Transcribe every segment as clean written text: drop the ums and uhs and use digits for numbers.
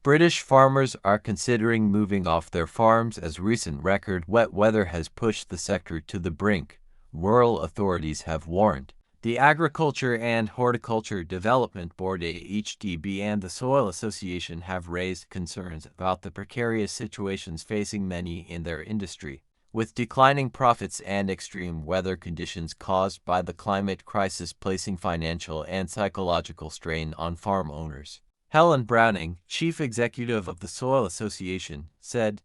British farmers are considering moving off their farms as recent record wet weather has pushed the sector to the brink, rural authorities have warned. The Agriculture and Horticulture Development Board (HDB) and the Soil Association have raised concerns about the precarious situations facing many in their industry, with declining profits and extreme weather conditions caused by the climate crisis placing financial and psychological strain on farm owners. Helen Browning, chief executive of the Soil Association, said,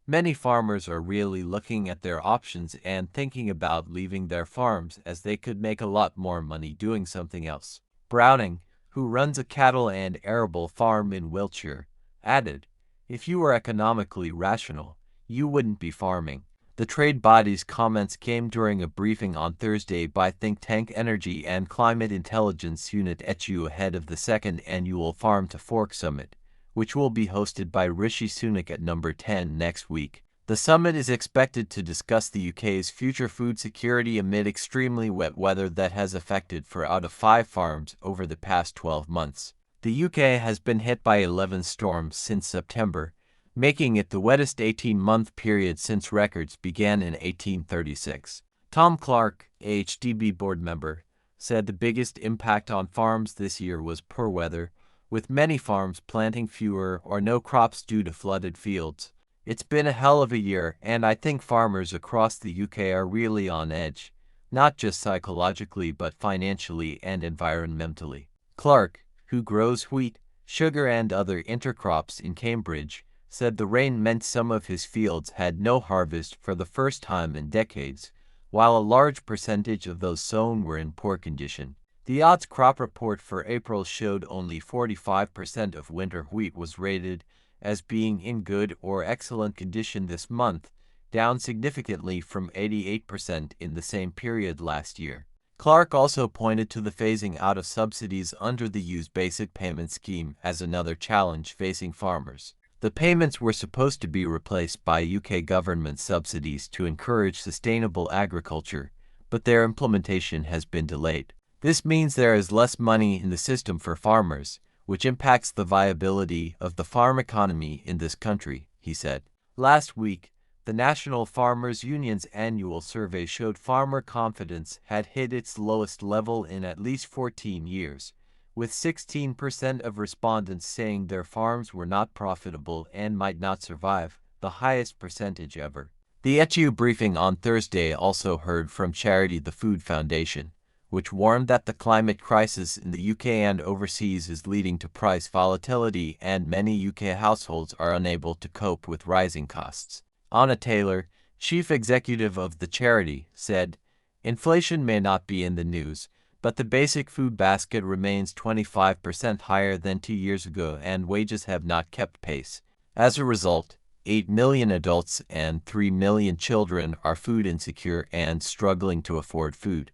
"Many farmers are really looking at their options and thinking about leaving their farms as they could make a lot more money doing something else." Browning, who runs a cattle and arable farm in Wiltshire, added, "If you were economically rational, you wouldn't be farming." The trade body's comments came during a briefing on Thursday by think tank Energy and Climate Intelligence Unit (ETU) ahead of the second annual Farm to Fork Summit, which will be hosted by Rishi Sunak at Number 10 next week. The summit is expected to discuss the UK's future food security amid extremely wet weather that has affected 4 out of 5 farms over the past 12 months. The UK has been hit by 11 storms since September, making it the wettest 18-month period since records began in 1836. Tom Clark, a HDB board member, said the biggest impact on farms this year was poor weather, with many farms planting fewer or no crops due to flooded fields. "It's been a hell of a year, and I think farmers across the UK are really on edge, not just psychologically but financially and environmentally." Clark, who grows wheat, sugar and other intercrops in Cambridge, said the rain meant some of his fields had no harvest for the first time in decades, while a large percentage of those sown were in poor condition. The odds crop report for April showed only 45% of winter wheat was rated as being in good or excellent condition this month, down significantly from 88% in the same period last year. Clark also pointed to the phasing out of subsidies under the UK's Basic Payment Scheme as another challenge facing farmers. The payments were supposed to be replaced by UK government subsidies to encourage sustainable agriculture, but their implementation has been delayed. "This means there is less money in the system for farmers, which impacts the viability of the farm economy in this country," he said. Last week, the National Farmers Union's annual survey showed farmer confidence had hit its lowest level in at least 14 years, with 16% of respondents saying their farms were not profitable and might not survive, the highest percentage ever. The ETU briefing on Thursday also heard from charity the Food Foundation, which warned that the climate crisis in the UK and overseas is leading to price volatility and many UK households are unable to cope with rising costs. Anna Taylor, chief executive of the charity, said, "Inflation may not be in the news, but the basic food basket remains 25% higher than 2 years ago and wages have not kept pace. As a result, 8 million adults and 3 million children are food insecure and struggling to afford food."